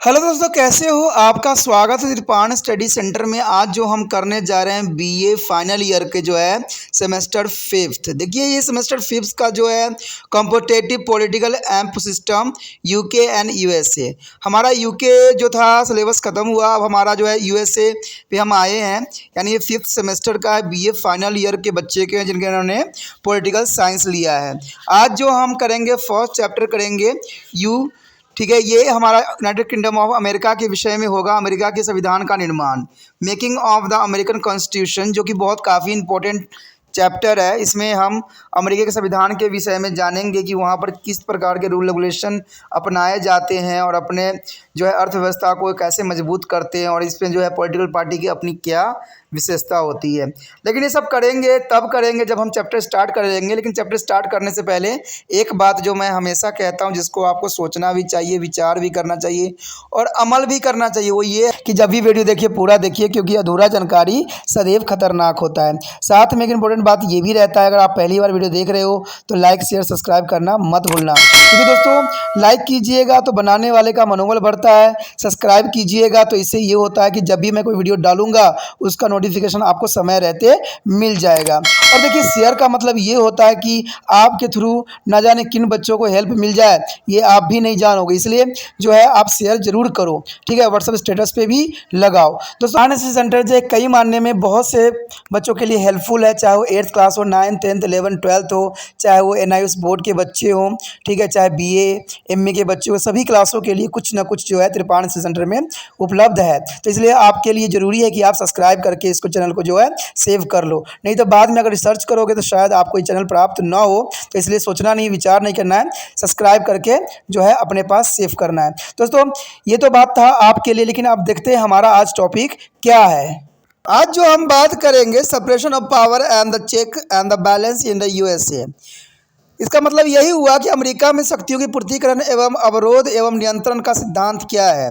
Hello दोस्तों, कैसे हो? आपका स्वागत है त्रिपाण स्टडी सेंटर में। आज जो हम करने जा रहे हैं बीए फाइनल ईयर के जो है सेमेस्टर फिफ्थ। देखिए, ये सेमेस्टर फिफ्थ का जो है competitive political amp system UK and USA. हमारा यूके जो था सिलेबस ख़त्म हुआ, अब हमारा जो है यूएसए पे हम आए हैं। यानी ये फिफ्थ सेमेस्टर का है, बीए फाइनल ईयर के बच्चे के जिनके इन्होंने पॉलिटिकल साइंस लिया है। आज जो हम करेंगे फर्स्ट चैप्टर करेंगे ठीक है। ये हमारा यूनाइटेड किंगडम ऑफ अमेरिका के विषय में होगा। अमेरिका के संविधान का निर्माण, making of the American constitution, जो कि बहुत काफ़ी इंपॉर्टेंट चैप्टर है। इसमें हम अमेरिका के संविधान के विषय में जानेंगे कि वहाँ पर किस प्रकार के रूल रेगुलेशन अपनाए जाते हैं और अपने जो है अर्थव्यवस्था को कैसे मजबूत करते हैं, और इसमें जो है पॉलिटिकल पार्टी की अपनी क्या विशेषता होती है। लेकिन ये सब करेंगे तब करेंगे जब हम चैप्टर स्टार्ट करेंगे। लेकिन चैप्टर स्टार्ट करने से पहले एक बात जो मैं हमेशा कहता हूँ, जिसको आपको सोचना भी चाहिए, विचार भी करना चाहिए और अमल भी करना चाहिए, वो ये है कि जब भी वीडियो देखिए पूरा देखिए, क्योंकि अधूरा जानकारी सदैव खतरनाक होता है। साथ में एक इंपॉर्टेंट बात ये भी रहता है, अगर आप पहली बार वीडियो देख रहे हो तो लाइक शेयर सब्सक्राइब करना मत भूलना। क्योंकि दोस्तों लाइक कीजिएगा तो बनाने वाले का मनोबल बढ़ता है, सब्सक्राइब कीजिएगा तो इससे ये होता है कि जब भी मैं कोई वीडियो डालूंगा उसका नोटिफिकेशन आपको समय रहते मिल जाएगा। और देखिए, शेयर का मतलब ये होता है कि आपके थ्रू ना जाने किन बच्चों को हेल्प मिल जाए, ये आप भी नहीं जानोगे। इसलिए जो है आप शेयर जरूर करो, ठीक है। व्हाट्सएप स्टेटस पे भी लगाओ। दोस्तों एनएसएस सेंटर जो कई मानने में बहुत से बच्चों के लिए हेल्पफुल है, चाहे वो 8th क्लास हो, 9th 10th 11th 12th हो, चाहे वो एनआईएस बोर्ड के बच्चे हों, ठीक है, चाहे बीए एमए के बच्चे हो, सभी क्लासों के लिए कुछ ना कुछ जो है त्रिपाण एनएसएस सेंटर में उपलब्ध है। तो इसलिए आपके लिए ज़रूरी है कि आप सब्सक्राइब करके इसको चैनल को जो है सेव कर लो, नहीं तो बाद में अगर रिसर्च करोगे तो शायद आपको ये चैनल प्राप्त ना हो। तो इसलिए सोचना नहीं, विचार नहीं करना है, सब्सक्राइब करके जो है अपने पास सेव करना है। दोस्तों ये तो बात था आपके लिए, लेकिन आप देखते हैं हमारा आज टॉपिक क्या है। आज जो हम बात करेंगे separation of power and the check and the balance in the USA. इसका मतलब यही हुआ कि अमेरिका में शक्तियों की पृथक्करण एवं अवरोध एवं नियंत्रण का सिद्धांत क्या है।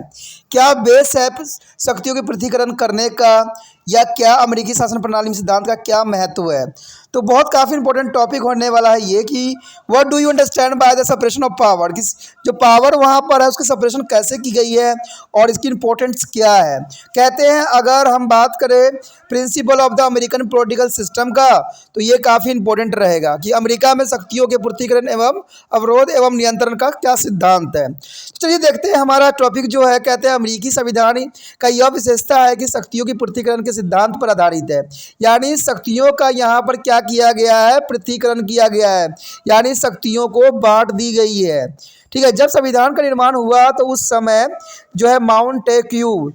क्या बेस है शक्तियों की पृथक्करण करने का, या क्या अमेरिकी शासन प्रणाली में सिद्धांत का क्या महत्व है। तो बहुत काफ़ी इंपॉर्टेंट टॉपिक होने वाला है ये कि what do you understand by the separation of power, कि जो पावर वहाँ पर है उसकी सेपरेशन कैसे की गई है और इसकी इंपॉर्टेंस क्या है। कहते हैं अगर हम बात करें principal of the American political system का, तो ये काफ़ी इंपॉर्टेंट रहेगा कि अमेरिका में शक्तियों के पृथक्करण एवं अवरोध एवं नियंत्रण का क्या सिद्धांत है। तो चलिए देखते हैं हमारा टॉपिक जो है। कहते हैं अमेरिकी संविधान का यह विशेषता है कि शक्तियों की पृथक्करण के सिद्धांत पर आधारित है। यानी शक्तियों का यहाँ पर क्या किया गया है, पृथक्करण किया गया है, यानी शक्तियों को बांट दी गई है, ठीक है। जब संविधान का निर्माण हुआ तो उस समय जो है माउंटेक्यू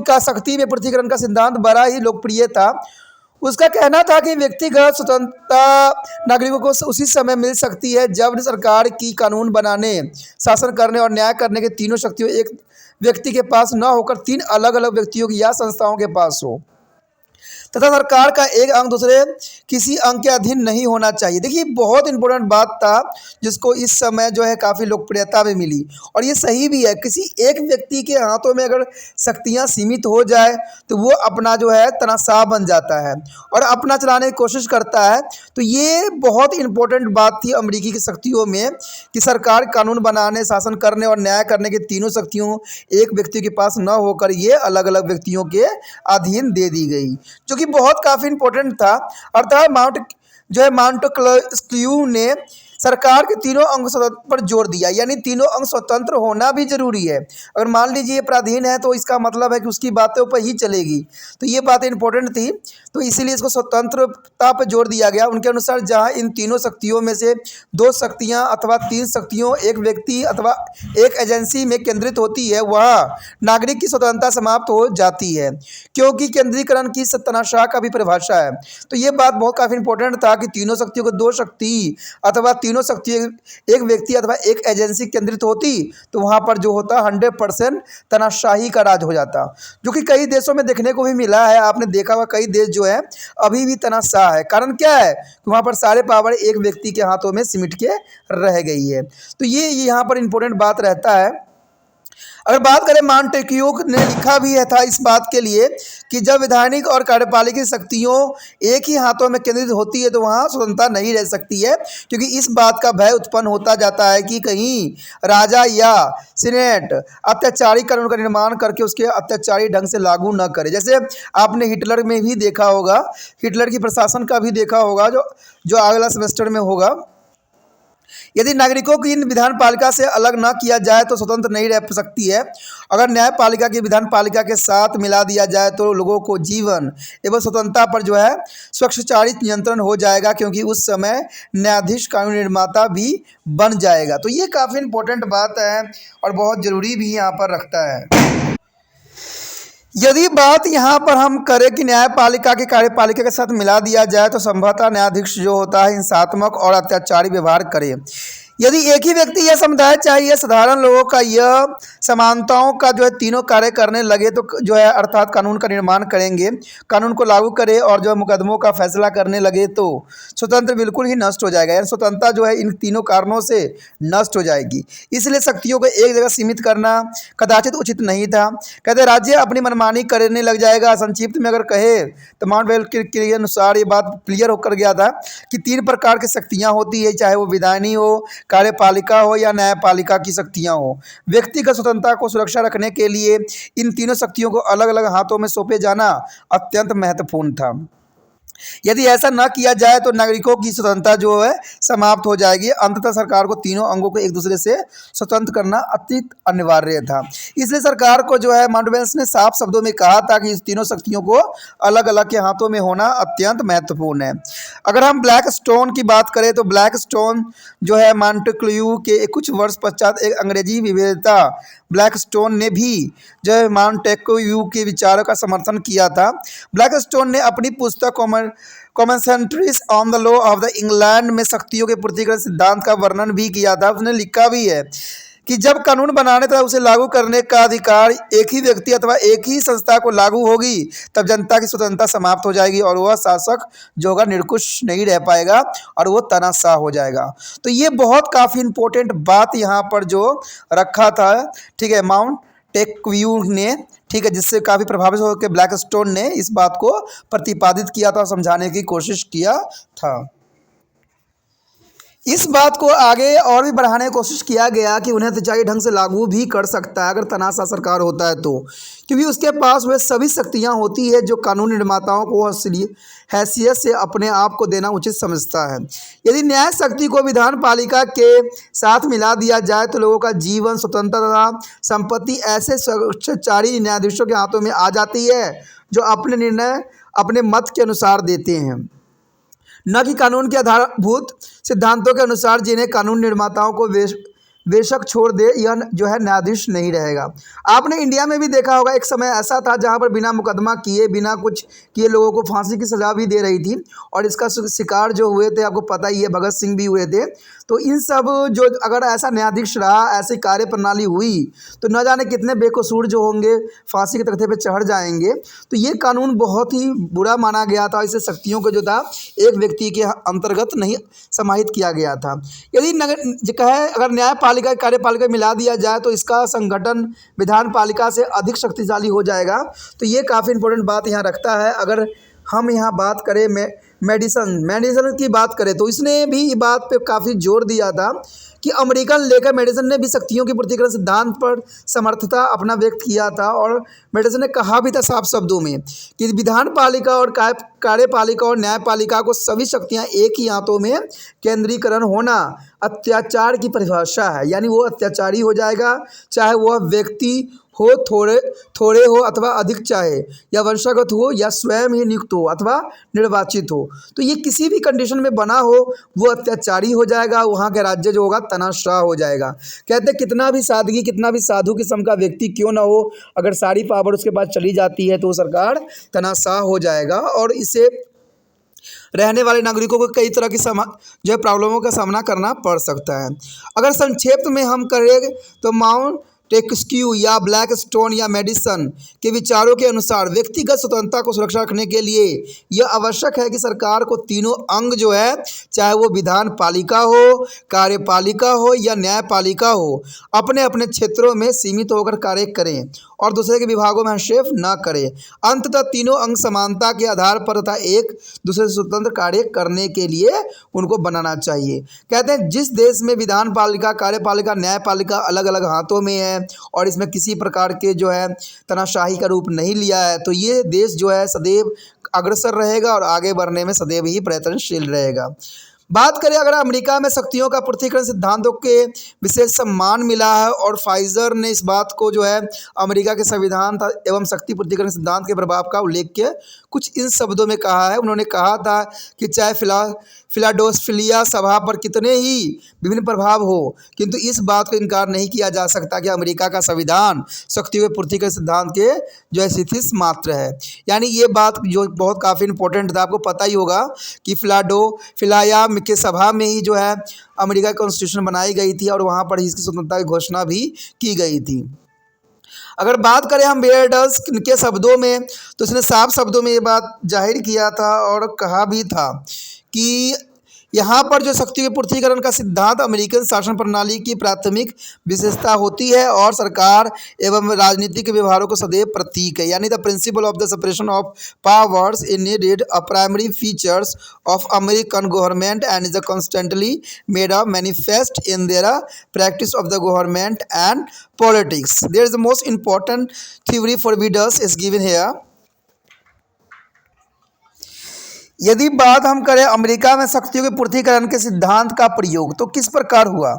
का शक्ति में पृथक्करण का सिद्धांत बड़ा ही लोकप्रिय था। उसका कहना था कि व्यक्तिगत स्वतंत्रता नागरिकों को उसी समय मिल सकती है जब सरकार की कानून बनाने, शासन करने और न्याय करने के तीनों शक्तियों एक व्यक्ति के पास न होकर तीन अलग अलग व्यक्तियों की या संस्थाओं के पास हो, तथा सरकार का एक अंग दूसरे किसी अंग के अधीन नहीं होना चाहिए। देखिए बहुत इंपॉर्टेंट बात था, जिसको इस समय जो है काफ़ी लोकप्रियता भी मिली, और ये सही भी है। किसी एक व्यक्ति के हाथों में अगर शक्तियां सीमित हो जाए तो वो अपना जो है तनाशाह बन जाता है और अपना चलाने की कोशिश करता है। तो ये बहुत इंपॉर्टेंट बात थी अमेरिकी की शक्तियों में कि सरकार कानून बनाने, शासन करने और न्याय करने की तीनों शक्तियों एक व्यक्ति के पास न होकर ये अलग अलग व्यक्तियों के अधीन दे दी गई, जो कि बहुत काफ़ी इंपॉर्टेंट था। अर्थात माउंटेक्यू ने सरकार के तीनों अंग स्वतंत्र पर जोर दिया, यानी तीनों अंग स्वतंत्र होना भी जरूरी है। अगर मान लीजिए पराधीन है तो इसका मतलब है कि उसकी बातों पर ही चलेगी। तो ये बात इंपॉर्टेंट थी, तो इसीलिए इसको स्वतंत्रता पर जोर दिया गया। उनके अनुसार जहां इन तीनों शक्तियों में से दो शक्तियां अथवा तीन शक्तियों एक व्यक्ति अथवा एक एजेंसी में केंद्रित होती है, वहाँ नागरिक की स्वतंत्रता समाप्त हो जाती है, क्योंकि केंद्रीकरण की तनाशाह का भी परिभाषा है। तो ये बात बहुत काफ़ी इंपॉर्टेंट था कि तीनों शक्तियों को दो शक्ति अथवा तीनों शक्ति एक व्यक्ति अथवा एक एजेंसी केंद्रित होती तो वहाँ पर जो होता 100% तानाशाही का राज हो जाता, जो कि कई देशों में देखने को भी मिला है। आपने देखा होगा कई देश जो है अभी भी तानाशाह है। कारण क्या है कि वहाँ पर सारे पावर एक व्यक्ति के हाथों में सिमट के रह गई है। तो ये यहाँ पर इंपॉर्टेंट बात रहता है। अगर बात करें मॉन्टेक्यू ने लिखा भी है था इस बात के लिए कि जब वैधानिक और कार्यपालिका शक्तियों एक ही हाथों में केंद्रित होती है तो वहाँ स्वतंत्रता नहीं रह सकती है, क्योंकि इस बात का भय उत्पन्न होता जाता है कि कहीं राजा या सीनेट अत्याचारी कानून का निर्माण करके उसके अत्याचारी ढंग से लागू न करे। जैसे आपने हिटलर में भी देखा होगा, हिटलर की प्रशासन का भी देखा होगा जो अगला सेमेस्टर में होगा। यदि नागरिकों की विधान पालिका से अलग न किया जाए तो स्वतंत्र नहीं रह सकती है। अगर न्यायपालिका की विधान पालिका के साथ मिला दिया जाए तो लोगों को जीवन एवं स्वतंत्रता पर जो है स्वैच्छाचारित नियंत्रण हो जाएगा, क्योंकि उस समय न्यायाधीश कानून निर्माता भी बन जाएगा। तो ये काफ़ी इंपॉर्टेंट बात है और बहुत ज़रूरी भी यहाँ पर रखता है। यदि बात यहाँ पर हम करें कि न्यायपालिका की कार्यपालिका के साथ मिला दिया जाए तो संभवतः न्यायाधीश जो होता है हिंसात्मक और अत्याचारी व्यवहार करे। यदि एक ही व्यक्ति या समुदाय चाहिए साधारण लोगों का यह समानताओं का जो है तीनों कार्य करने लगे तो जो है अर्थात कानून का निर्माण करेंगे, कानून को लागू करे और जो है मुकदमों का फैसला करने लगे तो स्वतंत्र बिल्कुल ही नष्ट हो जाएगा। यानी स्वतंत्रता जो है इन तीनों कारणों से नष्ट हो जाएगी। इसलिए शक्तियों को एक जगह सीमित करना कदाचित उचित नहीं था। कहते राज्य अपनी मनमानी करने लग जाएगा। संक्षिप्त में अगर कहे तो माउंटबेल के अनुसार ये बात क्लियर होकर गया था कि 3 प्रकार की शक्तियाँ होती है, चाहे वो विधानी हो, कार्यपालिका हो या न्यायपालिका की शक्तियां हो। व्यक्तिगत स्वतंत्रता को सुरक्षा रखने के लिए इन तीनों शक्तियों को अलग अलग हाथों में सौंपे जाना अत्यंत महत्वपूर्ण था। यदि ऐसा न किया जाए तो नागरिकों की स्वतंत्रता जो है समाप्त हो जाएगी। अंततः सरकार को तीनों अंगों को एक दूसरे से स्वतंत्र करना अत्यंत अनिवार्य था। इसलिए सरकार को जो है माउंटबेटन ने साफ शब्दों में कहा था कि इस तीनों शक्तियों को अलग अलग के हाथों में होना अत्यंत महत्वपूर्ण है। अगर हम ब्लैक स्टोन की बात करें तो ब्लैक स्टोन जो है मॉन्टेक्यू के कुछ वर्ष पश्चात एक अंग्रेजी विवेकता ब्लैक स्टोन ने भी जो है मॉन्टेक्यू के विचारों का समर्थन किया था। ब्लैक स्टोन ने अपनी पुस्तक commentaries on the law of the England में शक्तियों के पृथक्करण सिद्धांत का वर्णन भी किया था। उसने लिखा भी है कि जब कानून बनाने तथा उसे लागू करने का अधिकार एक ही व्यक्ति अथवा एक ही संस्था को लागू होगी तब जनता की स्वतंत्रता समाप्त हो जाएगी और वह शासक जो होगा निरंकुश नहीं रह पाएगा और वो तानाशाह हो जाएगा। तो ये बहुत काफ़ी इंपॉर्टेंट बात यहाँ पर जो रखा था, ठीक है, माउंटेक्यू ने, ठीक है, जिससे काफ़ी प्रभावित होकर ब्लैक स्टोन ने इस बात को प्रतिपादित किया था, समझाने की कोशिश किया था। इस बात को आगे और भी बढ़ाने की कोशिश किया गया कि उन्हें अत्याचारी ढंग से लागू भी कर सकता है अगर तानाशाह सरकार होता है तो, क्योंकि उसके पास वह सभी शक्तियां होती है जो कानून निर्माताओं को हैसियत से अपने आप को देना उचित समझता है। यदि न्याय शक्ति को विधान पालिका के साथ मिला दिया जाए तो लोगों का जीवन, स्वतंत्रता तथा संपत्ति ऐसे स्वैच्छाचारी न्यायाधीशों के हाथों में आ जाती है जो अपने निर्णय अपने मत के अनुसार देते हैं, न कि कानून के आधारभूत सिद्धांतों के अनुसार, जिन्हें कानून निर्माताओं को बेशक छोड़ दे यह जो है न्यायाधीश नहीं रहेगा। आपने इंडिया में भी देखा होगा, एक समय ऐसा था जहां पर बिना मुकदमा किए, बिना कुछ किए लोगों को फांसी की सज़ा भी दे रही थी और इसका शिकार जो हुए थे आपको पता ही है, भगत सिंह भी हुए थे। तो इन सब जो अगर ऐसा न्यायाधीश रहा, ऐसी कार्य प्रणाली हुई तो न जाने कितने बेकसूर जो होंगे फांसी के तख्ते पर चढ़ जाएंगे। तो ये कानून बहुत ही बुरा माना गया था। इसे शक्तियों को जो था एक व्यक्ति के अंतर्गत नहीं समाहित किया गया था। यदि कहे अगर न्यायपालिका कार्यपालिका मिला दिया जाए तो इसका संगठन विधान पालिका से अधिक शक्तिशाली हो जाएगा। तो ये काफ़ी इंपॉर्टेंट बात यहाँ रखता है। अगर हम यहाँ बात करें मेडिसन की बात करें तो इसने भी ये बात पे काफ़ी जोर दिया था कि अमेरिकन लेकर मेडिसन ने भी शक्तियों के पृथक्करण सिद्धांत पर समर्थता अपना व्यक्त किया था और मेडिसन ने कहा भी था साफ शब्दों में कि विधान पालिका और कार्यपालिका और न्यायपालिका को सभी शक्तियां एक ही हाथों में केंद्रीकरण होना अत्याचार की परिभाषा है। यानी वो अत्याचारी हो जाएगा, चाहे वह व्यक्ति हो थोड़े हो अथवा अधिक, चाहे या वंशागत हो या स्वयं ही नियुक्त हो अथवा निर्वाचित हो। तो ये किसी भी कंडीशन में बना हो वो अत्याचारी हो जाएगा, वहाँ का राज्य जो होगा तानाशाह हो जाएगा। कहते कितना भी सादगी, कितना भी साधु किस्म का व्यक्ति क्यों ना हो, अगर सारी पावर उसके पास चली जाती है तो वो सरकार तानाशाह हो जाएगा और इसे रहने वाले नागरिकों को कई तरह की जो है प्रॉब्लमों का सामना करना पड़ सकता है। अगर संक्षेप में हम करें तो टेक्सक्यू या ब्लैक स्टोन या मेडिसन के विचारों के अनुसार व्यक्तिगत स्वतंत्रता को सुरक्षा रखने के लिए यह आवश्यक है कि सरकार को तीनों अंग जो है, चाहे वो विधान पालिका हो, कार्यपालिका हो या न्यायपालिका हो, अपने अपने क्षेत्रों में सीमित होकर कार्य करें और दूसरे के विभागों में हस्तक्षेप न करें। अंततः तीनों अंग समानता के आधार पर तथा एक दूसरे से स्वतंत्र कार्य करने के लिए उनको बनाना चाहिए। कहते हैं जिस देश में विधान पालिका, कार्यपालिका, न्यायपालिका अलग अलग हाथों में है और इसमें किसी प्रकार के जो है तानाशाही का रूप नहीं लिया है, तो ये देश जो है सदैव अग्रसर रहेगा और आगे बढ़ने में सदैव ही प्रयत्नशील रहेगा। बात करें अगर अमेरिका में शक्तियों का पृथक्करण सिद्धांतों के विशेष सम्मान मिला है और फाइजर ने इस बात को जो है अमेरिका के संविधान एवं शक्ति पृथक्करण सिद्धांत के प्रभाव का उल्लेख किया कुछ इन शब्दों में कहा है। उन्होंने कहा था कि चाहे फिलाडेल्फिया सभा पर कितने ही विभिन्न प्रभाव हो, किंतु इस बात को इनकार नहीं किया जा सकता कि अमेरिका का संविधान शक्तियों के पृथक्करण सिद्धांत के जो है शिथिल मात्र है। यानी ये बात जो बहुत काफ़ी इंपॉर्टेंट था, आपको पता ही होगा कि फिलाया के सभा में ही जो है अमेरिका कॉन्स्टिट्यूशन बनाई गई थी और वहाँ पर इसकी स्वतंत्रता की घोषणा भी की गई थी। अगर बात करें हम बेयरडस के शब्दों में, तो इसने साफ शब्दों में ये बात जाहिर किया था और कहा भी था कि यहाँ पर जो शक्तियों के पूर्तिकरण का सिद्धांत अमेरिकन शासन प्रणाली की प्राथमिक विशेषता होती है और सरकार एवं राजनीतिक व्यवहारों को सदैव प्रतीक है। यानी the principle of the separation of powers indeed a primary features of American government and is constantly made a manifest in their practice of the government and politics. There is the most important theory for readers is given here. यदि बात हम करें America में शक्तियों के पूर्तिकरण के सिद्धांत का प्रयोग तो किस प्रकार हुआ,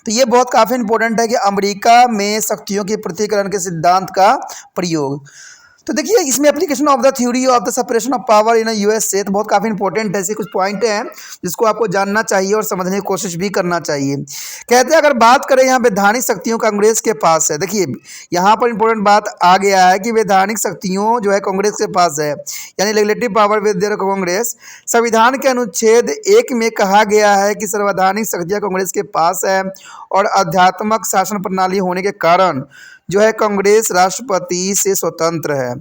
तो ये बहुत काफ़ी इंपॉर्टेंट है कि अमेरिका में शक्तियों के पूर्तिकरण के सिद्धांत का प्रयोग। तो देखिए इसमें application of the theory of the separation of power in USA तो बहुत काफ़ी इंपॉर्टेंट है। ऐसे कुछ पॉइंट हैं जिसको आपको जानना चाहिए और समझने की कोशिश भी करना चाहिए। कहते हैं अगर बात करें यहाँ वैधानिक शक्तियों कांग्रेस के पास है, देखिए यहाँ पर इंपॉर्टेंट बात आ गया है कि वैधानिक शक्तियों जो है कांग्रेस के पास है, यानी legislative power with their Congress. संविधान के अनुच्छेद 1 में कहा गया है कि सर्वैधानिक शक्तियाँ कांग्रेस के पास है और आध्यात्मक शासन प्रणाली होने के कारण जो है कांग्रेस राष्ट्रपति से स्वतंत्र है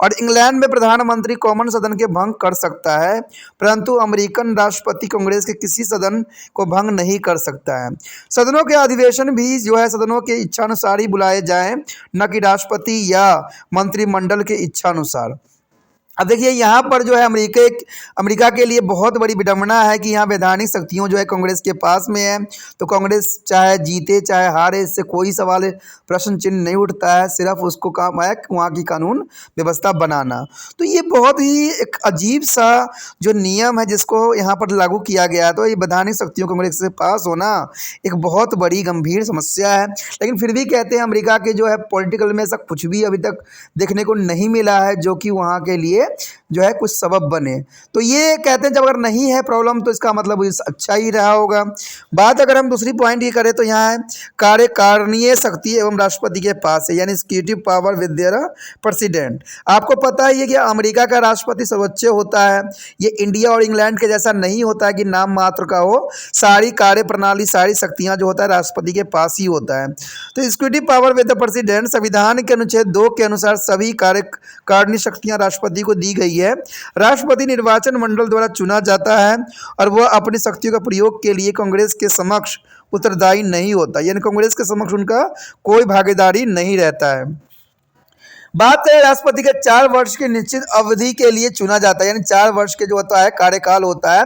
और इंग्लैंड में प्रधानमंत्री कॉमन सदन के भंग कर सकता है, परंतु अमेरिकन राष्ट्रपति कांग्रेस के किसी सदन को भंग नहीं कर सकता है। सदनों के अधिवेशन भी जो है सदनों के इच्छानुसार ही बुलाए जाएं, न कि राष्ट्रपति या मंत्रिमंडल के इच्छानुसार। अब देखिए यहाँ पर जो है अमेरिका के लिए बहुत बड़ी विडंबना है कि यहाँ वैधानिक शक्तियों जो है कांग्रेस के पास में है, तो कांग्रेस चाहे जीते चाहे हारे इससे कोई सवाल प्रश्न चिन्ह नहीं उठता है, सिर्फ उसको काम है वहाँ की कानून व्यवस्था बनाना। तो ये बहुत ही एक अजीब सा जो नियम है जिसको यहाँ पर लागू किया गया है, तो ये वैधानिक शक्तियों कांग्रेस के पास होना एक बहुत बड़ी गंभीर समस्या है। लेकिन फिर भी कहते हैं अमेरिका के जो है पॉलिटिकल में ऐसा कुछ भी अभी तक देखने को नहीं मिला है जो कि वहाँ के लिए जो है कुछ सबब बने। तो ये कहते हैं जब अगर नहीं है प्रॉब्लम तो इसका मतलब अच्छा ही रहा होगा। बात अगर हम दूसरी पॉइंट की करें तो यहाँ है कार्यकारिणीय शक्ति एवं राष्ट्रपति के पास है, यानी executive power with their president. आपको पता ही है कि अमेरिका का राष्ट्रपति सर्वोच्च होता है। ये इंडिया और इंग्लैंड के जैसा नहीं होता है कि नाम मात्र का हो, सारी कार्य प्रणाली सारी शक्तियाँ जो होता है राष्ट्रपति के पास ही होता है। तो executive power with the president संविधान के अनुच्छेद 2 के अनुसार सभी कार्यकारिणी शक्तियाँ राष्ट्रपति को दी गई है। राष्ट्रपति निर्वाचन मंडल द्वारा चुना जाता है और वह अपनी शक्तियों का प्रयोग के लिए कांग्रेस के समक्ष उत्तरदायी नहीं होता, यानी कांग्रेस के समक्ष उनका कोई भागीदारी नहीं रहता है। बात करें राष्ट्रपति के 4 वर्ष की निश्चित अवधि के लिए चुना जाता है, यानी 4 वर्ष के जो होता है कार्यकाल होता है।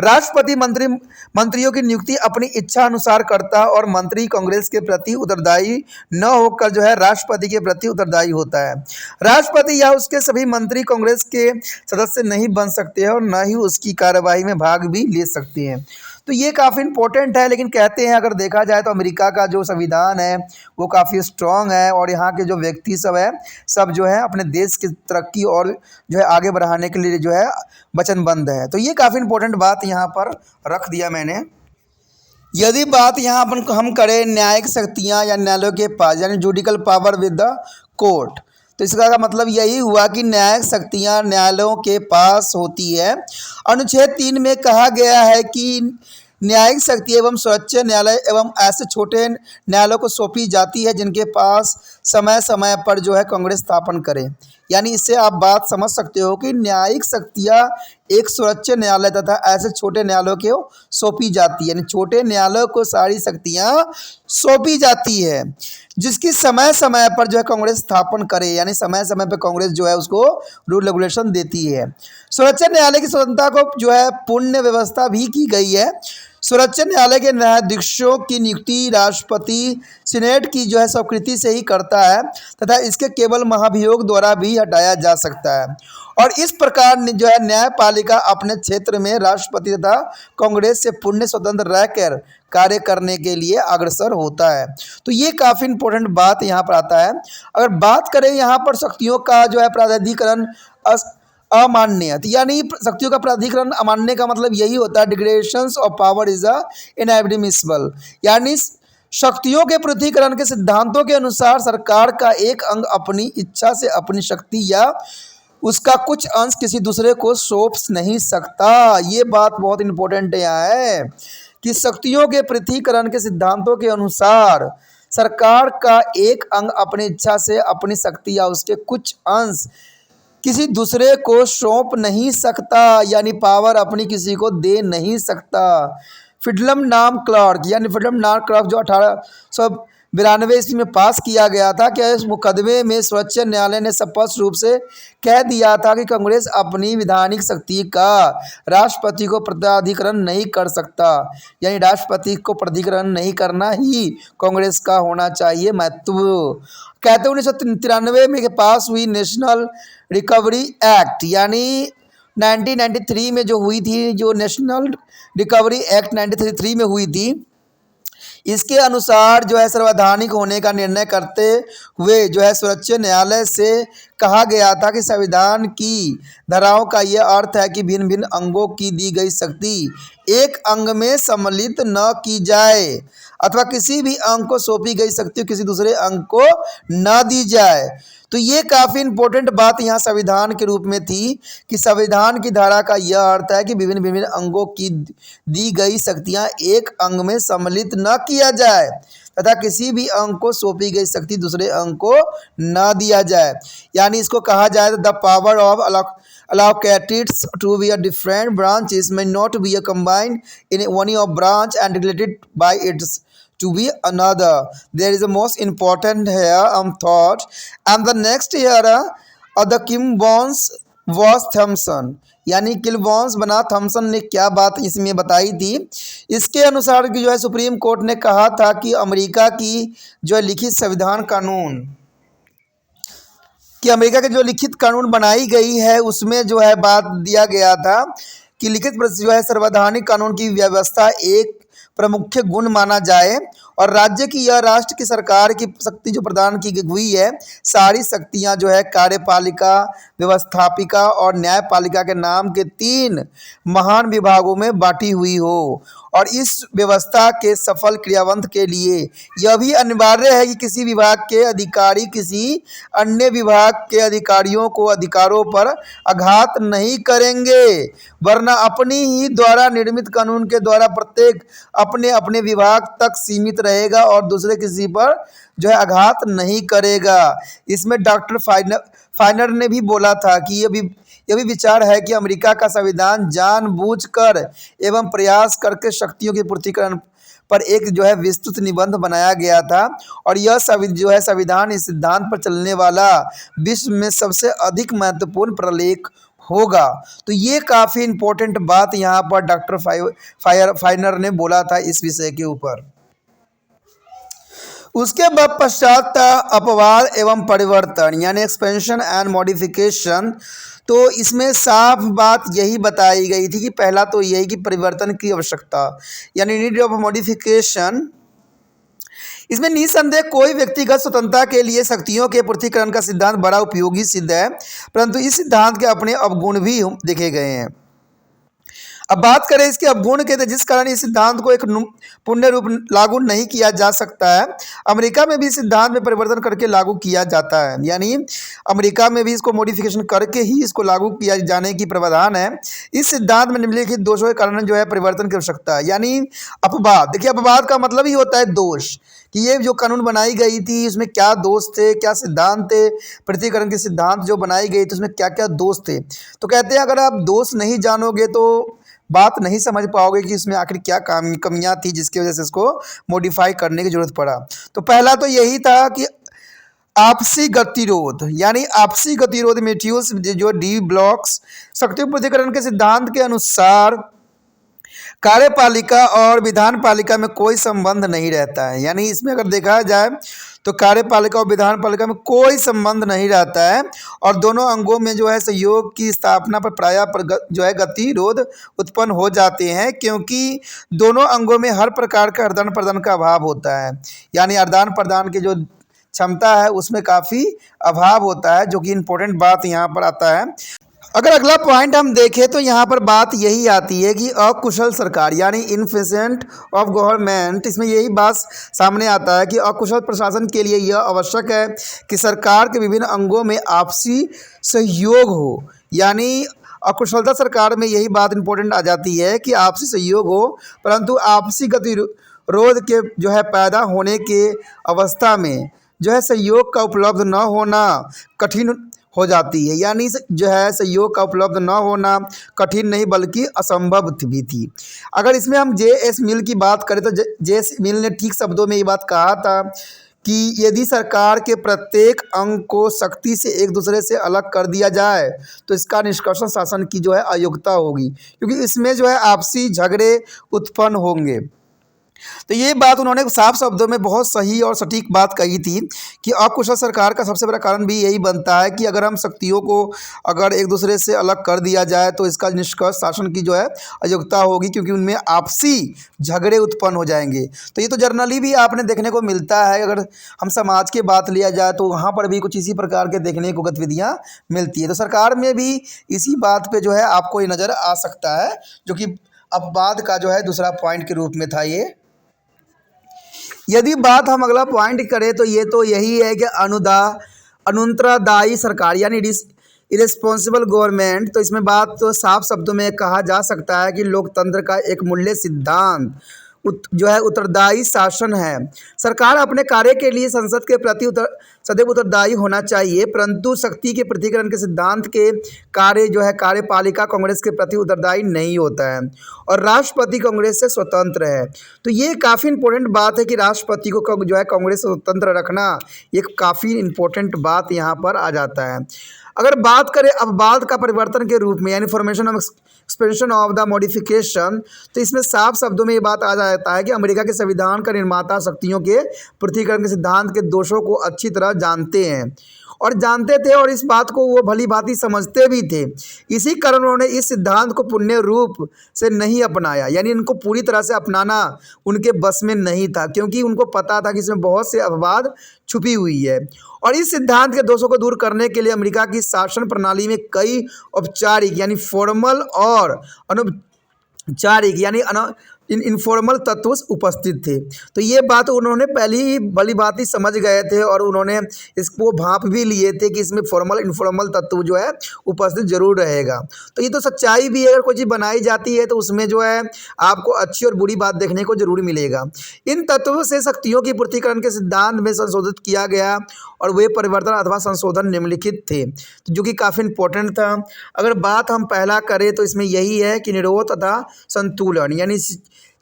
राष्ट्रपति मंत्रियों की नियुक्ति अपनी इच्छा अनुसार करता है और मंत्री कांग्रेस के प्रति उत्तरदायी न होकर जो है राष्ट्रपति के प्रति उत्तरदायी होता है। राष्ट्रपति या उसके सभी मंत्री कांग्रेस के सदस्य नहीं बन सकते हैं और न ही उसकी कार्यवाही में भाग भी ले सकते हैं। तो ये काफ़ी इंपॉर्टेंट है। लेकिन कहते हैं अगर देखा जाए तो अमेरिका का जो संविधान है वो काफ़ी स्ट्रॉन्ग है और यहाँ के जो व्यक्ति सब है सब जो है अपने देश की तरक्की और जो है आगे बढ़ाने के लिए जो है वचनबद्ध है। तो ये काफ़ी इंपॉर्टेंट बात यहाँ पर रख दिया मैंने। यदि बात यहाँ पर हम करें न्यायिक शक्तियाँ या न्यायालयों के पास, यानी judicial power with the court, तो इसका मतलब यही हुआ कि न्यायिक शक्तियाँ न्यायालयों के पास होती है। अनुच्छेद 3 में कहा गया है कि न्यायिक शक्ति एवं सर्वोच्च न्यायालय एवं ऐसे छोटे न्यायालयों को सौंपी जाती है जिनके पास समय समय पर जो है कांग्रेस स्थापन करे। यानी इससे आप बात समझ सकते हो कि न्यायिक शक्तियाँ एक सर्वोच्च न्यायालय तथा ऐसे छोटे न्यायालयों को सौंपी जाती है, यानी छोटे न्यायालयों को सारी शक्तियाँ सौंपी जाती है जिसकी समय समय पर जो है कांग्रेस स्थापन करे, यानी समय समय पर कांग्रेस जो है उसको रूल रेगुलेशन देती है। सर्वोच्च न्यायालय की स्वतंत्रता को जो है पूर्ण व्यवस्था भी की गई है। सर्वोच्च न्यायालय के न्यायाधीशों की नियुक्ति राष्ट्रपति सीनेट की जो है स्वीकृति से ही करता है तथा इसके केवल महाभियोग द्वारा भी हटाया जा सकता है। और इस प्रकार जो है न्यायपालिका अपने क्षेत्र में राष्ट्रपति तथा कांग्रेस से पूर्ण स्वतंत्र रहकर कार्य करने के लिए अग्रसर होता है। तो ये काफ़ी इंपॉर्टेंट बात यहाँ पर आता है। अगर बात करें यहाँ पर शक्तियों का जो है प्राधिकरण अमान्य, यानी शक्तियों का प्राधिकरण अमान्य का मतलब यही होता है डिग्रेडेशंस ऑफ पावर इज इनएडमिसिबल, यानी शक्तियों के पृथक्करण के सिद्धांतों के अनुसार सरकार का एक अंग अपनी इच्छा से अपनी शक्ति या उसका कुछ अंश किसी दूसरे को सौंप नहीं सकता। ये बात बहुत इंपॉर्टेंट यहाँ है कि शक्तियों के पृथक्करण के सिद्धांतों के अनुसार सरकार का एक अंग अपनी इच्छा से अपनी शक्ति या उसके कुछ अंश किसी दूसरे को सौंप नहीं सकता, यानी पावर अपनी किसी को दे नहीं सकता। फिडलम क्लार्क जो 1892 ईस्वी में पास किया गया था कि इस मुकदमे में सर्वोच्च न्यायालय ने स्पष्ट रूप से कह दिया था कि कांग्रेस अपनी विधानिक शक्ति का राष्ट्रपति को प्राधिकरण नहीं कर सकता, यानी राष्ट्रपति को प्राधिकरण नहीं करना ही कांग्रेस का होना चाहिए महत्व। कहते 1993 में पास हुई नेशनल रिकवरी एक्ट, यानी 1993 में जो हुई थी, जो नेशनल रिकवरी एक्ट 1993 में हुई थी, इसके अनुसार जो है संवैधानिक होने का निर्णय करते हुए जो है सर्वोच्च न्यायालय से कहा गया था कि संविधान की धाराओं का यह अर्थ है कि भिन्न भिन्न अंगों की दी गई शक्ति एक अंग में सम्मिलित न की जाए अथवा किसी भी अंग को सौंपी गई शक्ति किसी दूसरे अंग को न दी जाए। तो ये काफ़ी इंपॉर्टेंट बात यहाँ संविधान के रूप में थी कि संविधान की धारा का यह अर्थ है कि विभिन्न विभिन्न अंगों की दी गई शक्तियाँ एक अंग में सम्मिलित न किया जाए तथा किसी भी अंग को सौंपी गई शक्ति दूसरे अंग को न दिया जाए। यानी इसको कहा जाए the power of allocated to be a different branches may not be combined in one of branch and regulated by its to be another. There is the most important here thought, and the next here the Kim Bones was Thompson, यानी किलबॉन्स बना Thompson ने क्या बात इसमें बताई थी। इसके अनुसार कि जो है सुप्रीम कोर्ट ने कहा था कि अमेरिका की जो लिखित संविधान कानून कि अमेरिका के जो लिखित कानून बनाई गई है उसमें जो है बात दिया गया था कि लिखित जो है संवैधानिक कानून की व्यवस्था एक प्रमुख गुण माना जाए और राज्य की या राष्ट्र की सरकार की शक्ति जो प्रदान की हुई है सारी शक्तियां जो है कार्यपालिका, व्यवस्थापिका और न्यायपालिका के नाम के 3 महान विभागों में बांटी हुई हो और इस व्यवस्था के सफल क्रियान्वयन के लिए यह भी अनिवार्य है कि किसी विभाग के अधिकारी किसी अन्य विभाग के अधिकारियों को अधिकारों पर आघात नहीं करेंगे, वरना अपनी ही द्वारा निर्मित कानून के द्वारा प्रत्येक अपने अपने विभाग तक सीमित रहेगा और दूसरे किसी पर जो है आघात नहीं करेगा। इसमें डॉक्टर फाइनर ने भी बोला था कि यह भी विचार है कि अमेरिका का संविधान जानबूझकर एवं प्रयास करके शक्तियों के पूर्तिकरण पर एक जो है विस्तृत निबंध बनाया गया था और यह जो है संविधान इस सिद्धांत पर चलने वाला विश्व में सबसे अधिक महत्वपूर्ण प्रलेख होगा। तो ये काफ़ी इम्पोर्टेंट बात यहाँ पर डॉक्टर फाइनर ने बोला था इस विषय के ऊपर। उसके बाद पश्चात अपवाद एवं परिवर्तन यानी एक्सपेंशन एंड मॉडिफिकेशन। तो इसमें साफ बात यही बताई गई थी कि पहला तो यही कि परिवर्तन की आवश्यकता यानी नीड ऑफ मॉडिफिकेशन। इसमें निसंदेह कोई व्यक्तिगत स्वतंत्रता के लिए शक्तियों के पृथक्करण का सिद्धांत बड़ा उपयोगी सिद्ध है, परंतु इस सिद्धांत के अपने अवगुण भी देखे गए हैं। अब बात करें इसके अवगुण के, तो जिस कारण इस सिद्धांत को एक पूर्ण रूप लागू नहीं किया जा सकता है। अमेरिका में भी इस सिद्धांत में परिवर्तन करके लागू किया जाता है, यानी अमेरिका में भी इसको मॉडिफिकेशन करके ही इसको लागू किया जाने की प्रावधान है। इस सिद्धांत में निम्नलिखित दोषों के कारण जो है परिवर्तन की आवश्यकता है, यानी अपवाद। देखिए, अपवाद का मतलब ही होता है दोष, कि ये जो कानून बनाई गई थी इसमें क्या दोष थे, क्या सिद्धांत थे, पृथ्वीकरण के सिद्धांत जो बनाई गई थी उसमें क्या क्या दोष थे। तो कहते हैं अगर आप दोष नहीं जानोगे तो बात नहीं समझ पाओगे कि इसमें आखिर क्या कमियां थी जिसकी वजह से इसको मॉडिफाई करने की जरूरत पड़ा। तो पहला तो यही था कि आपसी गतिरोध, यानी आपसी गतिरोध मेट्यूल्स जो डी ब्लॉक्स शक्ति पृथ्वीकरण के सिद्धांत के अनुसार कार्यपालिका और विधान पालिका में कोई संबंध नहीं रहता है। यानी इसमें अगर देखा जाए तो कार्यपालिका और विधान पालिका में कोई संबंध नहीं रहता है, और दोनों अंगों में जो है सहयोग की स्थापना पर प्रायः जो है गतिरोध उत्पन्न हो जाते हैं, क्योंकि दोनों अंगों में हर प्रकार का आदान प्रदान का अभाव होता है। यानी आदान प्रदान की जो क्षमता है उसमें काफ़ी अभाव होता है, जो कि इम्पोर्टेंट बात यहाँ पर आता है। अगर अगला पॉइंट हम देखें तो यहाँ पर बात यही आती है कि अकुशल सरकार, यानी इनफिशिएंट ऑफ गवर्नमेंट, इसमें यही बात सामने आता है कि अकुशल प्रशासन के लिए यह आवश्यक है कि सरकार के विभिन्न अंगों में आपसी सहयोग हो। यानी अकुशलता सरकार में यही बात इंपॉर्टेंट आ जाती है कि आपसी सहयोग हो, परंतु आपसी गतिरोध के जो है पैदा होने के अवस्था में जो है सहयोग का उपलब्ध न होना कठिन हो जाती है। यानी जो है सहयोग का उपलब्ध न होना कठिन नहीं बल्कि असंभव भी थी। अगर इसमें हम जे.एस. मिल की बात करें तो जे.एस. मिल ने ठीक शब्दों में ये बात कहा था कि यदि सरकार के प्रत्येक अंग को सख्ती से एक दूसरे से अलग कर दिया जाए तो इसका निष्कर्षण शासन की जो है अयोग्यता होगी, क्योंकि इसमें जो है आपसी झगड़े उत्पन्न होंगे। तो ये बात उन्होंने साफ शब्दों में बहुत सही और सटीक बात कही थी कि अकुशल सरकार का सबसे बड़ा कारण भी यही बनता है कि अगर हम शक्तियों को अगर एक दूसरे से अलग कर दिया जाए तो इसका निष्कर्ष शासन की जो है अयोग्यता होगी, क्योंकि उनमें आपसी झगड़े उत्पन्न हो जाएंगे। तो ये तो जर्नली भी आपने देखने को मिलता है। अगर हम समाज की बात लिया जाए तो वहाँ पर भी कुछ इसी प्रकार के देखने को गतिविधियाँ मिलती है। तो सरकार में भी इसी बात पर जो है आपको ये नज़र आ सकता है, जो कि अपवाद का जो है दूसरा पॉइंट के रूप में था ये। यदि बात हम अगला पॉइंट करें तो ये तो यही है कि अनुत्तरदायी सरकार, यानी इरेस्पॉन्सिबल गवर्नमेंट। तो इसमें बात तो साफ शब्दों में कहा जा सकता है कि लोकतंत्र का एक मूल्य सिद्धांत जो है उत्तरदायी शासन है। सरकार अपने कार्य के लिए संसद के प्रति सदैव उत्तरदायी होना चाहिए, परंतु शक्ति के पृथ्वीकरण के सिद्धांत के कार्य जो है कार्यपालिका कांग्रेस के प्रति उत्तरदायी नहीं होता है, और राष्ट्रपति कांग्रेस से स्वतंत्र है। तो ये काफ़ी इंपॉर्टेंट बात है कि राष्ट्रपति को जो है कांग्रेस से स्वतंत्र रखना, ये काफ़ी इंपॉर्टेंट बात यहाँ पर आ जाता है। अगर बात करें अपवाद का परिवर्तन के रूप में, यानी formation of expansion of the modification, तो इसमें साफ शब्दों में ये बात आ जाता है कि अमेरिका के संविधान का निर्माता शक्तियों के पृथ्वीकरण के सिद्धांत के दोषों को अच्छी तरह जानते हैं और जानते थे, और इस बात को वो भली भांति समझते भी थे। इसी कारण उन्होंने इस सिद्धांत को पूर्ण रूप से नहीं अपनाया, यानी इनको पूरी तरह से अपनाना उनके बस में नहीं था, क्योंकि उनको पता था कि इसमें बहुत से अपवाद छुपी हुई है। और इस सिद्धांत के दोषों को दूर करने के लिए अमेरिका की शासन प्रणाली में कई औपचारिक यानी फॉर्मल और अनौपचारिक यानी इनफॉर्मल तत्व उपस्थित थे। तो ये बात उन्होंने पहले ही भली भांति समझ गए थे, और उन्होंने इसको भांप भी लिए थे कि इसमें फॉर्मल इनफॉर्मल तत्व जो है उपस्थित जरूर रहेगा। तो ये तो सच्चाई भी है, अगर कोई चीज़ बनाई जाती है तो उसमें जो है आपको अच्छी और बुरी बात देखने को जरूर मिलेगा। इन तत्वों से शक्तियों की पूर्तिकरण के सिद्धांत में संशोधित किया गया, और वे परिवर्तन अथवा संशोधन निम्नलिखित थे, जो कि काफ़ी इंपॉर्टेंट था। अगर बात हम पहला करें तो इसमें यही है कि निरोध तथा संतुलन, यानी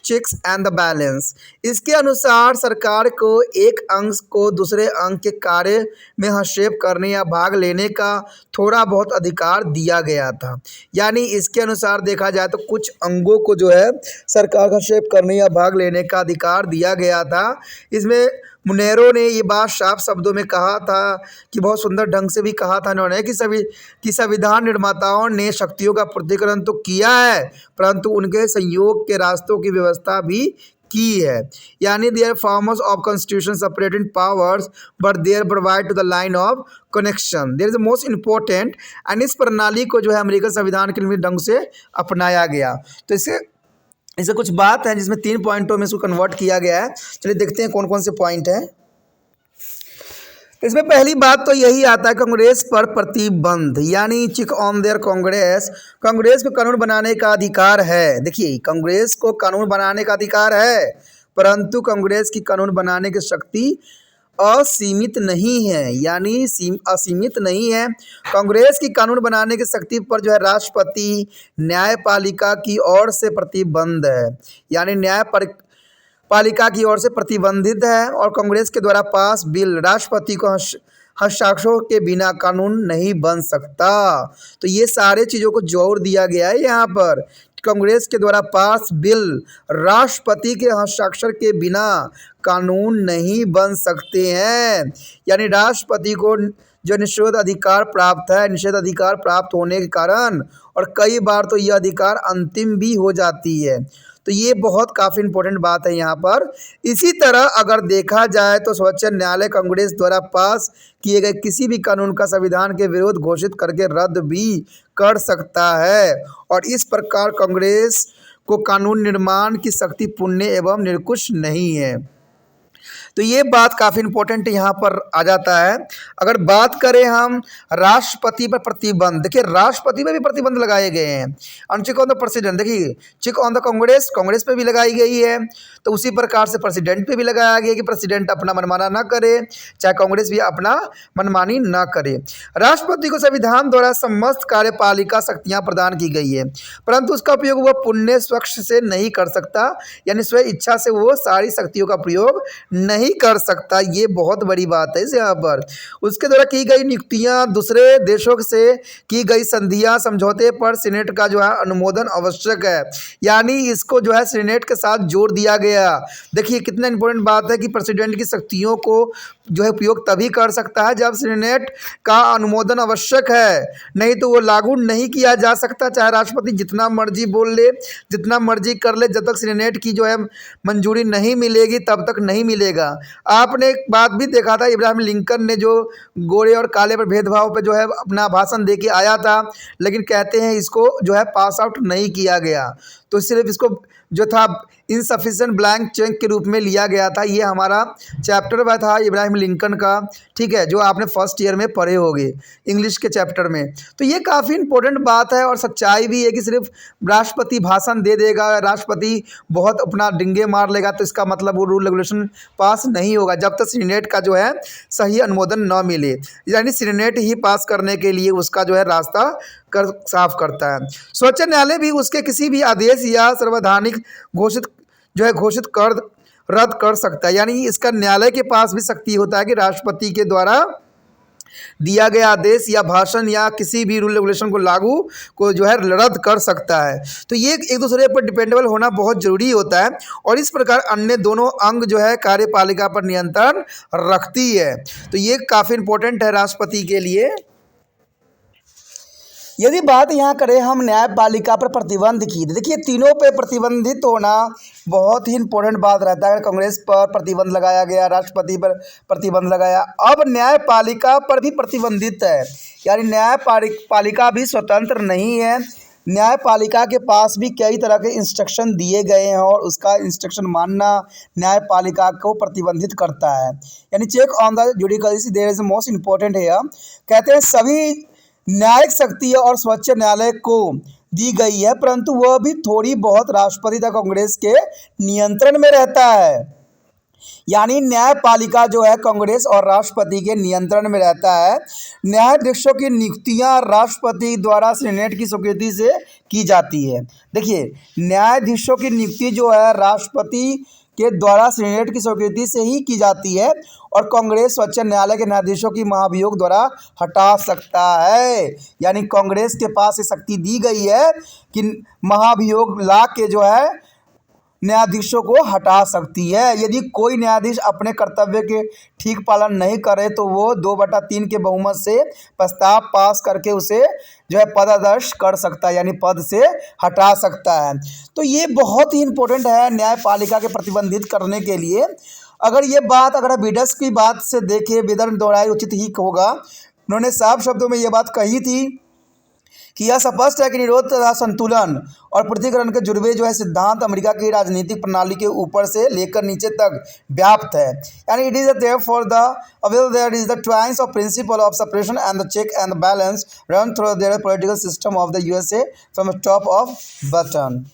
चेक्स एंड द बैलेंस। इसके अनुसार सरकार को एक अंग को दूसरे अंग के कार्य में हस्तक्षेप करने या भाग लेने का थोड़ा बहुत अधिकार दिया गया था। यानी इसके अनुसार देखा जाए तो कुछ अंगों को जो है सरकार का हस्तक्षेप करने या भाग लेने का अधिकार दिया गया था। इसमें मुनेरो ने ये बात साफ शब्दों में कहा था कि बहुत सुंदर ढंग से भी कहा था इन्होंने कि संविधान निर्माताओं ने शक्तियों का पृथक्करण तो किया है, परंतु उनके संयोग के रास्तों की व्यवस्था भी की है। यानी their forms of constitution separated powers but their provide to the line of connection there is the most important. And इस प्रणाली को जो है अमेरिकन संविधान के लिए ढंग से अपनाया गया। तो इससे कुछ बात है जिसमें 3 पॉइंटों में इसको कन्वर्ट किया गया है। चलिए देखते हैं कौन कौन से पॉइंट हैं। इसमें पहली बात तो यही आता है कांग्रेस पर प्रतिबंध, यानी चिक ऑन देयर कांग्रेस। कांग्रेस को कानून बनाने का अधिकार है। देखिए कांग्रेस को कानून बनाने का अधिकार है, परंतु कांग्रेस की कानून बनाने की शक्ति असीमित नहीं है, यानी असीमित नहीं है। कांग्रेस की कानून बनाने की शक्ति पर जो है राष्ट्रपति न्यायपालिका की ओर से प्रतिबंध है, यानी न्यायपालिका की ओर से प्रतिबंधित है। और कांग्रेस के द्वारा पास बिल राष्ट्रपति को हस्ताक्षरों के बिना कानून नहीं बन सकता। तो ये सारे चीज़ों को जोड़ दिया गया है यहाँ पर। कांग्रेस के द्वारा पास बिल राष्ट्रपति के हस्ताक्षर के बिना कानून नहीं बन सकते हैं, यानी राष्ट्रपति को जो निषेध अधिकार प्राप्त है, निषेध अधिकार प्राप्त होने के कारण और कई बार तो यह अधिकार अंतिम भी हो जाती है। तो ये बहुत काफ़ी इंपॉर्टेंट बात है यहाँ पर। इसी तरह अगर देखा जाए तो सर्वोच्च न्यायालय कांग्रेस द्वारा पास किए गए किसी भी कानून का संविधान के विरुद्ध घोषित करके रद्द भी कर सकता है। और इस प्रकार कांग्रेस को कानून निर्माण की शक्ति पुण्य एवं निरंकुश नहीं है। तो ये बात काफ़ी इंपॉर्टेंट यहाँ पर आ जाता है। अगर बात करें हम राष्ट्रपति पर प्रतिबंध, देखिए राष्ट्रपति पर भी प्रतिबंध लगाए गए हैं। और चिक ऑन द प्रेसिडेंट, देखिए चिक ऑन द कांग्रेस, कांग्रेस पे भी लगाई गई है। तो उसी प्रकार से प्रेसिडेंट पे भी लगाया गया कि प्रेसिडेंट अपना मनमाना ना करे, चाहे कांग्रेस भी अपना मनमानी ना करे। राष्ट्रपति को संविधान द्वारा समस्त कार्यपालिका शक्तियाँ प्रदान की गई है, परंतु उसका उपयोग वह पुण्य स्वच्छ से नहीं कर सकता, यानी स्व इच्छा से वो सारी शक्तियों का प्रयोग नहीं कर सकता। ये बहुत बड़ी बात है इस यहाँ पर। उसके द्वारा की गई नियुक्तियां दूसरे देशों से की गई संधियां समझौते पर सीनेट का जो है अनुमोदन आवश्यक है, यानी इसको जो है सीनेट के साथ जोड़ दिया गया। देखिए कितना इंपॉर्टेंट बात है कि प्रेसिडेंट की शक्तियों को जो है उपयोग तभी कर सकता है जब सीनेट का अनुमोदन आवश्यक है, नहीं तो वो लागू नहीं किया जा सकता। चाहे राष्ट्रपति जितना मर्जी बोल ले, जितना मर्जी कर ले, जब तक सीनेट की जो है मंजूरी नहीं मिलेगी तब तक नहीं मिलेगा। आपने एक बात भी देखा था, इब्राहिम लिंकन ने जो गोरे और काले पर भेदभाव पे जो है अपना भाषण दे के आया था, लेकिन कहते हैं इसको जो है पास आउट नहीं किया गया, तो सिर्फ इसको जो था इनसफिशिएंट ब्लैंक चेक के रूप में लिया गया था। ये हमारा चैप्टर में था इब्राहिम लिंकन का, ठीक है, जो आपने फर्स्ट ईयर में पढ़े होंगे इंग्लिश के चैप्टर में। तो ये काफ़ी इंपॉर्टेंट बात है और सच्चाई भी है कि सिर्फ राष्ट्रपति भाषण दे देगा, राष्ट्रपति बहुत अपना डिंगे मार लेगा तो इसका मतलब वो रूल रेगुलेशन पास नहीं होगा जब तक सीनेट का जो है सही अनुमोदन न मिले, यानी सीनेट ही पास करने के लिए उसका जो है रास्ता साफ करता है। सर्वोच्च न्यायालय भी उसके किसी भी आदेश या संवैधानिक घोषित कर रद्द कर सकता है, यानी इसका न्यायालय के पास भी शक्ति होता है कि राष्ट्रपति के द्वारा दिया गया आदेश या भाषण या किसी भी रूल रेगुलेशन को लागू को जो है रद्द कर सकता है। तो ये एक दूसरे पर डिपेंडेबल होना बहुत जरूरी होता है और इस प्रकार अन्य दोनों अंग जो है कार्यपालिका पर नियंत्रण रखती है। तो ये काफ़ी इंपॉर्टेंट है राष्ट्रपति के लिए। यदि बात यहाँ करें हम न्यायपालिका पर प्रतिबंध की, देखिए तीनों पे प्रतिबंधित होना बहुत ही इंपॉर्टेंट बात रहता है। कांग्रेस पर प्रतिबंध लगाया गया, राष्ट्रपति पर प्रतिबंध लगाया, अब न्यायपालिका पर भी प्रतिबंधित है, यानी न्यायपालिका भी स्वतंत्र नहीं है। न्यायपालिका के पास भी कई तरह के इंस्ट्रक्शन दिए गए हैं और उसका इंस्ट्रक्शन मानना न्यायपालिका को प्रतिबंधित करता है, यानी check on the judiciary there is most important है। कहते हैं सभी न्यायिक शक्ति और सर्वोच्च न्यायालय को दी गई है, परंतु वह भी थोड़ी बहुत राष्ट्रपति तथा कांग्रेस के नियंत्रण में रहता है, यानी न्यायपालिका जो है कांग्रेस और राष्ट्रपति के नियंत्रण में रहता है। न्यायाधीशों की नियुक्तियां राष्ट्रपति द्वारा सीनेट की स्वीकृति से की जाती है। देखिए न्यायाधीशों की नियुक्ति जो है राष्ट्रपति के द्वारा सीनेट की स्वीकृति से ही की जाती है और कांग्रेस सर्वोच्च न्यायालय के न्यायाधीशों की महाभियोग द्वारा हटा सकता है, यानी कांग्रेस के पास ये शक्ति दी गई है कि महाभियोग ला के जो है न्यायाधीशों को हटा सकती है। यदि कोई न्यायाधीश अपने कर्तव्य के ठीक पालन नहीं करे तो वो 2/3 के बहुमत से प्रस्ताव पास करके उसे जो है पदस्थापित कर सकता है, यानी पद से हटा सकता है। तो ये बहुत ही इंपॉर्टेंट है न्यायपालिका के प्रतिबंधित करने के लिए। अगर विडस की बात से देखें, विदर्भ दोहराए उचित ही होगा। उन्होंने साफ शब्दों में ये बात कही थी कि यह स्पष्ट है कि निरोध तथा संतुलन और पृथक्करण के जुड़वे जो है सिद्धांत अमेरिका की राजनीतिक प्रणाली के ऊपर से लेकर नीचे तक व्याप्त है। यानी it is there for the avail there is the twines of principle of separation and the check and the balance run through their political system of the USA from top of button.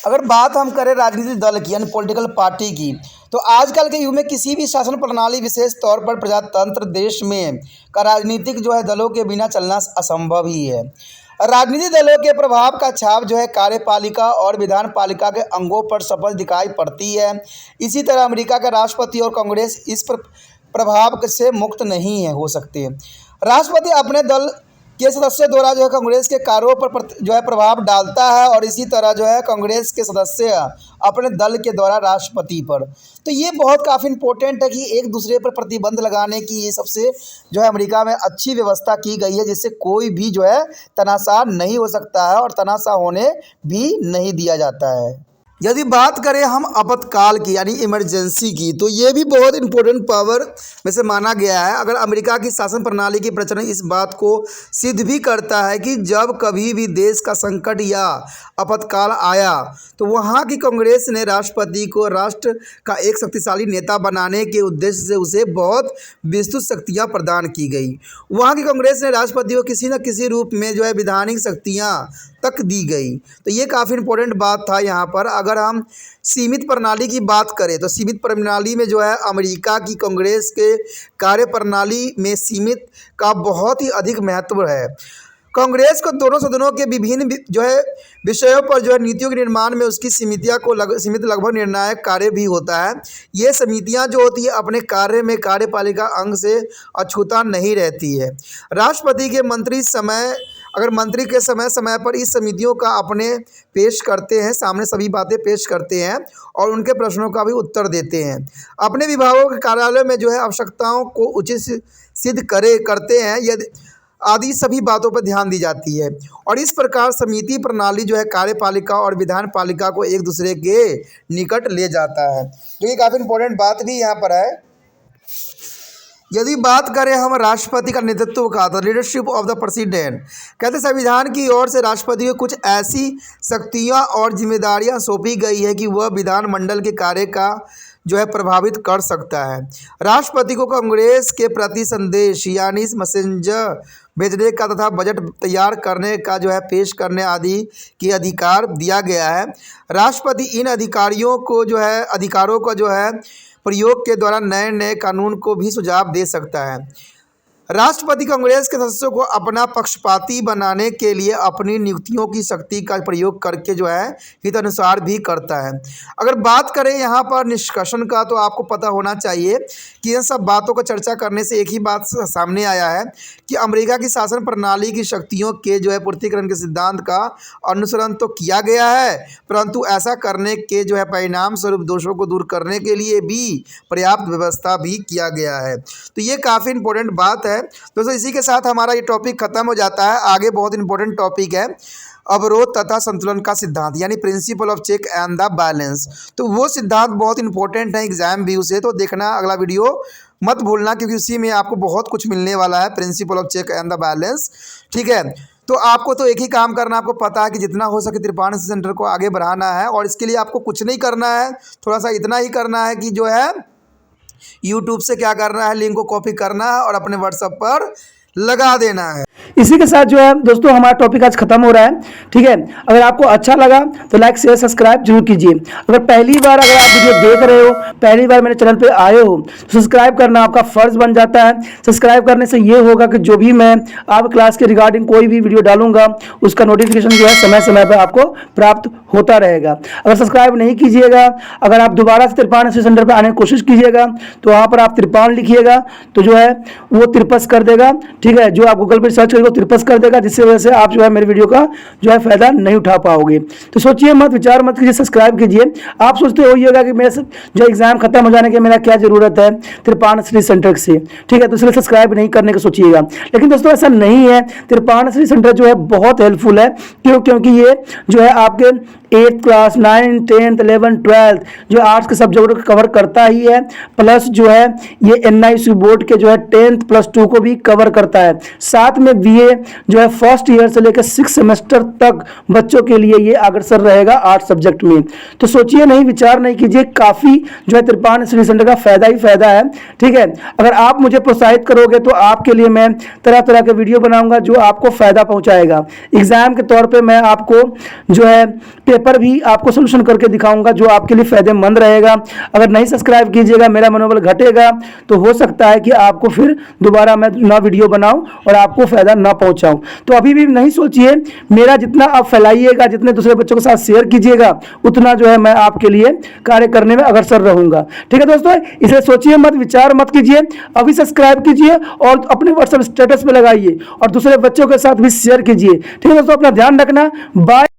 अगर बात हम करें राजनीतिक दल की यानी political party की, तो आजकल के युग में किसी भी शासन प्रणाली, विशेष तौर पर प्रजातंत्र देश में का राजनीतिक जो है दलों के बिना चलना असंभव ही है। राजनीतिक दलों के प्रभाव का छाप जो है कार्यपालिका और विधान पालिका के अंगों पर स्पष्ट दिखाई पड़ती है। इसी तरह अमेरिका का राष्ट्रपति और कांग्रेस इस प्रभाव से मुक्त नहीं है हो सकते। राष्ट्रपति अपने दल के सदस्यों द्वारा जो है कांग्रेस के कार्यों पर जो है प्रभाव डालता है, और इसी तरह जो है कांग्रेस के सदस्य अपने दल के द्वारा राष्ट्रपति पर। तो ये बहुत काफ़ी इंपॉर्टेंट है कि एक दूसरे पर प्रतिबंध लगाने की ये सबसे जो है अमेरिका में अच्छी व्यवस्था की गई है, जिससे कोई भी जो है तनाशाह नहीं हो सकता है और तनाशाह होने भी नहीं दिया जाता है। यदि बात करें हम आपातकाल की यानी इमरजेंसी की, तो ये भी बहुत इंपॉर्टेंट पावर में से माना गया है। अगर अमेरिका की शासन प्रणाली की प्रचलन इस बात को सिद्ध भी करता है कि जब कभी भी देश का संकट या आपातकाल आया तो वहाँ की कांग्रेस ने राष्ट्रपति को राष्ट्र का एक शक्तिशाली नेता बनाने के उद्देश्य से उसे बहुत विस्तृत शक्तियाँ प्रदान की गई। वहाँ की कांग्रेस ने राष्ट्रपति को किसी न किसी रूप में जो है विधानिक शक्तियाँ तक दी गई। तो ये काफ़ी इंपॉर्टेंट बात था यहाँ पर। अगर हम सीमित प्रणाली की बात करें तो सीमित प्रणाली में जो है अमेरिका की कांग्रेस के कार्य प्रणाली में सीमित का बहुत ही अधिक महत्व है। कांग्रेस को दोनों सदनों के विभिन्न जो है विषयों पर जो है नीतियों के निर्माण में उसकी सीमित लगभग निर्णायक कार्य भी होता है। ये समितियां जो होती है अपने कार्य में कार्यपालिका अंग से अछूता नहीं रहती है। राष्ट्रपति के मंत्री के समय पर इस समितियों का अपने पेश करते हैं, सामने सभी बातें पेश करते हैं और उनके प्रश्नों का भी उत्तर देते हैं। अपने विभागों के कार्यालय में जो है आवश्यकताओं को उचित सिद्ध करते हैं यदि आदि सभी बातों पर ध्यान दी जाती है। और इस प्रकार समिति प्रणाली जो है कार्यपालिका और विधान पालिका को एक दूसरे के निकट ले जाता है। तो ये काफ़ी इंपॉर्टेंट बात भी यहाँ पर है। यदि बात करें हम राष्ट्रपति का नेतृत्व का, तो लीडरशिप ऑफ द प्रेसिडेंट, कहते संविधान की ओर से राष्ट्रपति को कुछ ऐसी शक्तियां और जिम्मेदारियां सौंपी गई है कि वह विधानमंडल के कार्य का जो है प्रभावित कर सकता है। राष्ट्रपति को कांग्रेस के प्रति संदेश यानी मैसेंजर भेजने का तथा बजट तैयार करने का जो है पेश करने आदि के अधिकार दिया गया है। राष्ट्रपति इन अधिकारों का जो है प्रयोग के द्वारा नए कानून को भी सुझाव दे सकता है। राष्ट्रपति कांग्रेस के सदस्यों को अपना पक्षपाती बनाने के लिए अपनी नियुक्तियों की शक्ति का प्रयोग करके जो है हितानुसार भी करता है। अगर बात करें यहाँ पर निष्कर्षण का, तो आपको पता होना चाहिए कि इन सब बातों को चर्चा करने से एक ही बात सामने आया है कि अमेरिका की शासन प्रणाली की शक्तियों के जो है पूर्तिकरण के सिद्धांत का अनुसरण तो किया गया है, परंतु ऐसा करने के जो है परिणाम स्वरूप दोषों को दूर करने के लिए भी पर्याप्त व्यवस्था भी किया गया है। तो ये काफ़ी इंपॉर्टेंट बात है। दोस्तों इसी के साथ हमारा ये टॉपिक खत्म हो जाता है। आगे बहुत इंपॉर्टेंट टॉपिक है अवरोध तथा संतुलन का सिद्धांत यानी principle of check and the balance. तो वो सिद्धांत बहुत इंपॉर्टेंट है एग्जाम व्यू से, तो देखना अगला वीडियो मत भूलना, क्योंकि उसी में आपको बहुत कुछ मिलने वाला है, principle of check and the balance. ठीक है, तो आपको तो एक ही काम करना, आपको पता है कि जितना हो सके त्रिपाठी सेंटर को आगे बढ़ाना है, और इसके लिए आपको कुछ नहीं करना है, थोड़ा सा इतना ही करना है कि जो है यूट्यूब से क्या करना है, लिंक को कॉपी करना है और अपने व्हाट्सएप पर लगा देना है। इसी के साथ जो है दोस्तों हमारा टॉपिक आज खत्म हो रहा है। ठीक है, अगर आपको अच्छा लगा तो लाइक शेयर सब्सक्राइब जरूर कीजिए। अगर पहली बार अगर आप वीडियो देख रहे हो, पहली बार मेरे चैनल पे आए हो, तो सब्सक्राइब करना आपका फर्ज बन जाता है। सब्सक्राइब करने से ये होगा कि जो भी मैं आप क्लास के रिगार्डिंग कोई भी वीडियो डालूंगा उसका नोटिफिकेशन जो है समय समय पर आपको प्राप्त होता रहेगा। अगर सब्सक्राइब नहीं कीजिएगा, अगर आप दोबारा से त्रिपाठी सेंटर पर आने की कोशिश कीजिएगा, तो वहाँ पर आप त्रिपान लिखिएगा तो जो है वो त्रिपस कर देगा। ठीक है, जो आप गूगल पर सर्च स्केल को तिरपस कर देगा, जिससे वजह से आप जो है मेरे वीडियो का जो है फायदा नहीं उठा पाओगे। तो सोचिए मत, विचार मत कीजिए, सब्सक्राइब कीजिए। आप सोचते होइएगा कि मेरे जो एग्जाम खत्म हो जाने के मेरा क्या जरूरत है त्रिपाण स्टडी सेंटर से, ठीक है, तो इसलिए सब्सक्राइब नहीं करने का सोचिएगा। लेकिन दोस्तों ऐसा नहीं है, त्रिपाण स्टडी सेंटर जो है बहुत हेल्पफुल है। क्यों? क्योंकि ये जो है आपके 8th class, 9th, 10th, 11th, 12th जो आर्ट्स के सब्जेक्ट को कवर करता ही है, प्लस जो है ये NIC बोर्ड के जो है 10th प्लस 2 को भी कवर करता है। साथ में BA जो है फर्स्ट ईयर से लेकर 6 सेमेस्टर तक बच्चों के लिए ये अग्रसर रहेगा आर्ट सब्जेक्ट में। तो सोचिए नहीं, विचार नहीं कीजिए, काफ़ी जो है त्रिपाण स्टडी सेंटर का फायदा ही फायदा है, ठीक है। अगर आप मुझे प्रोत्साहित करोगे तो आपके लिए मैं तरह तरह के वीडियो बनाऊंगा जो आपको फायदा पहुंचाएगा। एग्जाम के तौर पे मैं आपको जो है पेपर भी आपको सोल्यूशन करके दिखाऊंगा जो आपके लिए फायदेमंद रहेगा। अगर नहीं सब्सक्राइब कीजिएगा, मेरा मनोबल घटेगा, तो हो सकता है कि आपको फिर दोबारा मैं ना वीडियो बनाऊं और आपको फायदा ना पहुंचाऊं। तो अभी भी नहीं सोचिए, मेरा जितना आप फैलाइएगा, जितने दूसरे बच्चों के साथ शेयर कीजिएगा, उतना जो है मैं आपके लिए कार्य करने में अग्रसर रहूंगा, ठीक है दोस्तों। इसे सोचिए मत, विचार मत कीजिए, अभी सब्सक्राइब कीजिए और अपने व्हाट्सएप स्टेटस पे लगाइए और दूसरे बच्चों के साथ भी शेयर कीजिए, ठीक है दोस्तों। अपना ध्यान रखना, बाय।